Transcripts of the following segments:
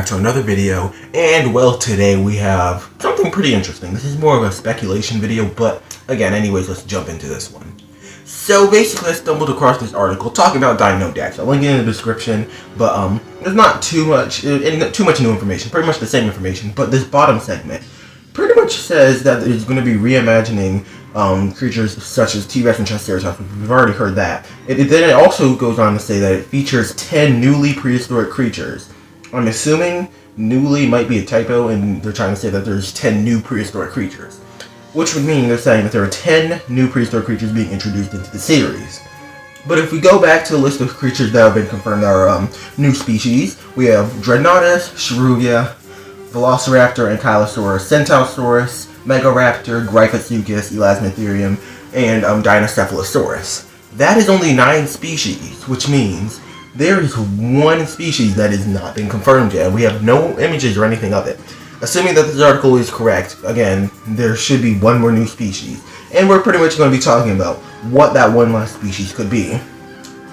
back to another video, and well, today we have something pretty interesting. This is more of a speculation video, but again, anyways, let's jump into this one. So basically, I stumbled across this article talking about Dino Dex. I'll link it in the description, but there's not too much new information, pretty much the same information, but this bottom segment pretty much says that it's going to be reimagining creatures such as T-Rex and Triceratops. We've already heard that. Then it also goes on to say that it features 10 newly prehistoric creatures. I'm assuming newly might be a typo, and they're trying to say that there's 10 new prehistoric creatures. Which would mean they're saying that there are 10 new prehistoric creatures being introduced into the series. But if we go back to the list of creatures that have been confirmed that are new species, we have Dreadnoughtus, Shruvia, Velociraptor, Ankylosaurus, Centaurosaurus, Megaraptor, Gryphosuchus, Elasmotherium, and Dinocephalosaurus. That is only 9 species, which means there is one species that has not been confirmed yet. We have no images or anything of it. Assuming that this article is correct, again, there should be one more new species. And we're pretty much going to be talking about what that one last species could be.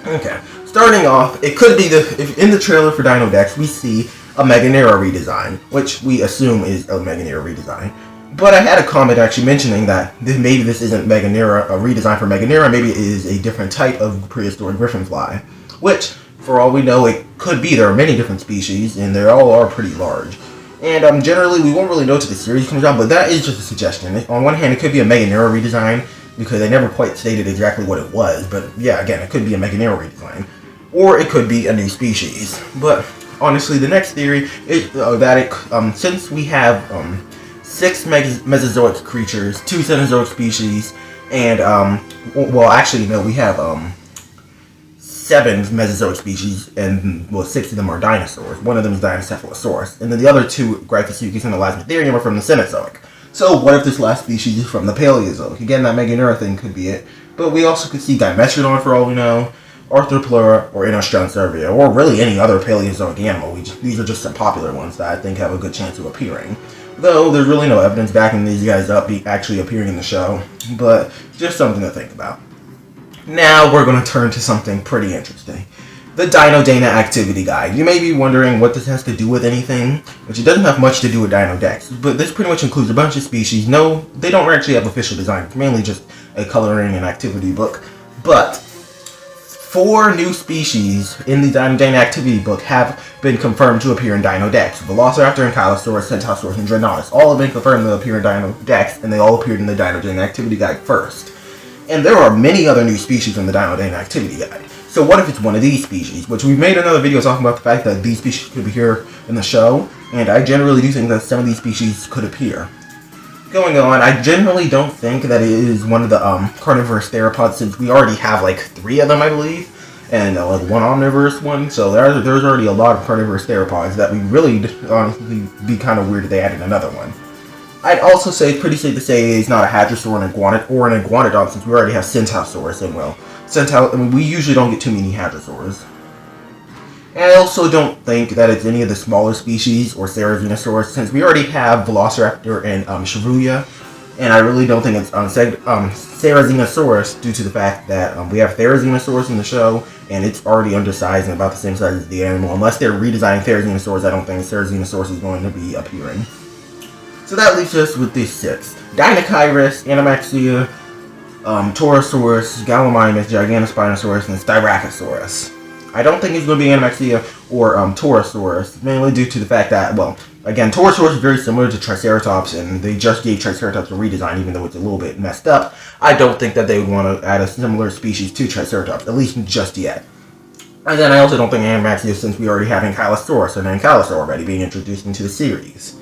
Okay, starting off, it could be if in the trailer for Dino Dex we see a Meganera redesign, which we assume is a Meganera redesign. But I had a comment actually mentioning that maybe this isn't Meganera, a redesign for Meganera, maybe it is a different type of prehistoric griffinfly. Which, for all we know, it could be. There are many different species, and they all are pretty large. And generally, we won't really know till the series comes out, but that is just a suggestion. On one hand, it could be a Meganera redesign, because they never quite stated exactly what it was. But yeah, again, it could be a Meganera redesign. Or it could be a new species. But honestly, the next theory is that since we have 6 Mesozoic creatures, 2 Cenozoic species, and well, actually no, we have 7 Mesozoic species, and well, 6 of them are dinosaurs. One of them is Dinocephalosaurus, and then the other 2, Gryphosuchus and Elasmotherium, are from the Cenozoic. So what if this last species is from the Paleozoic? Again, that Meganera thing could be it, but we also could see Dimetrodon for all we know, Arthropleura, or Inostrancurvia, or really any other Paleozoic animal. These are just some popular ones that I think have a good chance of appearing. Though there's really no evidence backing these guys up actually appearing in the show, but just something to think about. Now we're going to turn to something pretty interesting. The Dino Dana Activity Guide. You may be wondering what this has to do with anything, which it doesn't have much to do with Dino Dex, but this pretty much includes a bunch of species. No, they don't actually have official design. It's mainly just a coloring and activity book, but 4 new species in the Dino Dana Activity book have been confirmed to appear in Dino Dex. Velociraptor, Ankylosaurus, Centaurosaurus, and Dreadnoughtus all have been confirmed to appear in Dino Dex, and they all appeared in the Dino Dana Activity Guide first. And there are many other new species in the Dino Dana Activity Guide. So what if it's one of these species? Which we've made another video talking about the fact that these species could appear in the show, and I generally do think that some of these species could appear. Going on, I generally don't think that it is one of the carnivorous theropods, since we already have like 3 of them, I believe, and like 1 omnivorous one, so there's already a lot of carnivorous theropods that we really honestly be kind of weird if they added another one. I'd also say it's pretty safe to say it's not a hadrosaur or an iguanodon, since we already have Centaurosaurus, and well, we usually don't get too many hadrosaurs. And I also don't think that it's any of the smaller species or Therizinosaurus, since we already have Velociraptor and Shruvia, and I really don't think it's Therizinosaurus due to the fact that we have Therizinosaurus in the show, and it's already undersized and about the same size as the animal. Unless they're redesigning Therizinosaurus, I don't think Therizinosaurus is going to be appearing. So that leaves us with these 6. Dinochirus, Animaxia, Torosaurus, Gallimimus, Giganospinosaurus, and Styracosaurus. I don't think it's going to be Animaxia or Torosaurus, mainly due to the fact that, well, again, Torosaurus is very similar to Triceratops, and they just gave Triceratops a redesign, even though it's a little bit messed up. I don't think that they would want to add a similar species to Triceratops, at least just yet. And then I also don't think Animaxia, since we already have Ankylosaurus and Ankylosaur already being introduced into the series.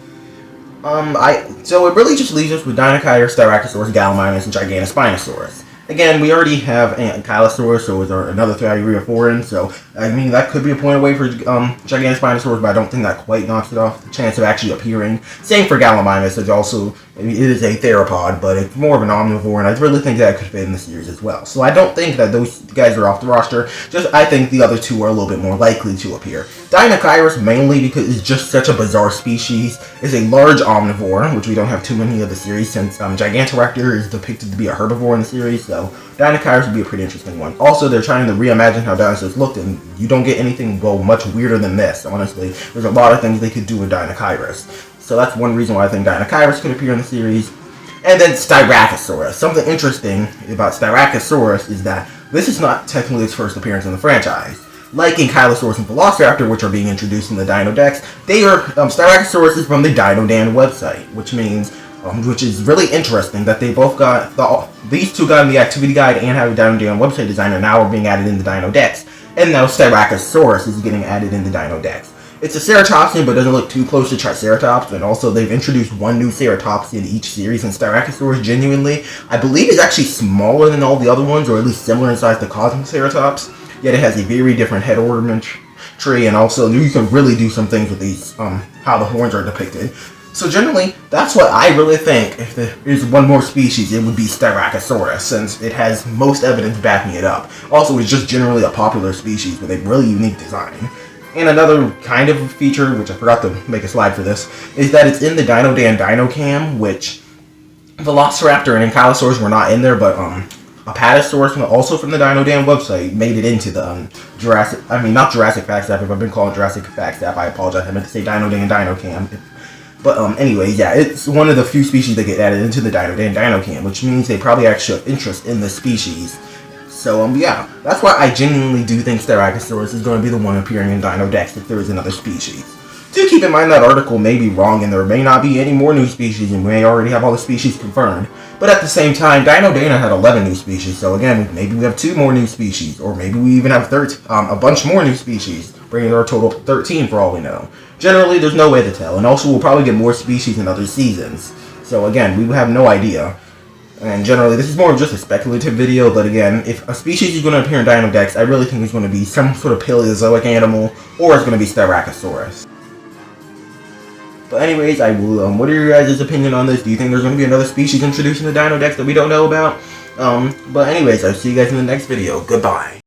So it really just leaves us with Dinochirus, Styracosaurus, Gallimimus, and Giganospinosaurus. Again, we already have Ankylosaurus, so is another Thyreophorans, so I mean that could be a point away for Giganospinosaurus, but I don't think that quite knocks it off the chance of actually appearing. Same for Gallimimus, it's also I mean, it is a theropod, but it's more of an omnivore, and I really think that could fit in the series as well. So I don't think that those guys are off the roster, just I think the other two are a little bit more likely to appear. Deinocheirus, mainly because it's just such a bizarre species, is a large omnivore, which we don't have too many of the series since Gigantoraptor is depicted to be a herbivore in the series, so Deinocheirus would be a pretty interesting one. Also, they're trying to reimagine how dinosaurs looked, and you don't get anything, well, much weirder than this, honestly. There's a lot of things they could do with Deinocheirus. So that's one reason why I think Deinocheirus could appear in the series. And then Styracosaurus. Something interesting about Styracosaurus is that this is not technically its first appearance in the franchise. Like Ankylosaurus and Velociraptor, which are being introduced in the Dino Dex, they are Styracosaurus is from the Dinodan website, which means, which is really interesting that they both got these two got in the activity guide and have a Dinodan website designer now are being added in the Dino Dex, and now Styracosaurus is getting added in the Dino Dex. It's a ceratopsian, but doesn't look too close to Triceratops, and also they've introduced one new ceratopsian in each series, and Styracosaurus genuinely, I believe, is actually smaller than all the other ones, or at least similar in size to Cosmoceratops, yet it has a very different head ornament tree, and also you can really do some things with these, how the horns are depicted. So generally, that's what I really think. If there is one more species, it would be Styracosaurus, since it has most evidence backing it up. Also, it's just generally a popular species with a really unique design. And another kind of feature, which I forgot to make a slide for this, is that it's in the Dinodan DinoCam, which Velociraptor and Ankylosaurus were not in there, but Apatosaurus, also from the Dinodan website, made it into the not Jurassic Facts app. If I've been calling Jurassic Facts app, I apologize. I meant to say Dinodan DinoCam. But anyway, yeah, it's one of the few species that get added into the Dinodan DinoCam, which means they probably actually have interest in the species. So, yeah, that's why I genuinely do think Styracosaurus is going to be the one appearing in Dino Dex if there is another species. Do keep in mind that article may be wrong and there may not be any more new species and we may already have all the species confirmed. But at the same time, Dino Dana had 11 new species, so again, maybe we have 2 more new species, or maybe we even have a bunch more new species, bringing our total to 13 for all we know. Generally, there's no way to tell, and also we'll probably get more species in other seasons. So again, we have no idea. And generally, this is more of just a speculative video, but again, if a species is going to appear in Dino Dex, I really think it's going to be some sort of Paleozoic animal, or it's going to be Styracosaurus. But anyways, I will, what are your guys' opinion on this? Do you think there's going to be another species introduced in the Dino Dex that we don't know about? But anyways, I'll see you guys in the next video. Goodbye.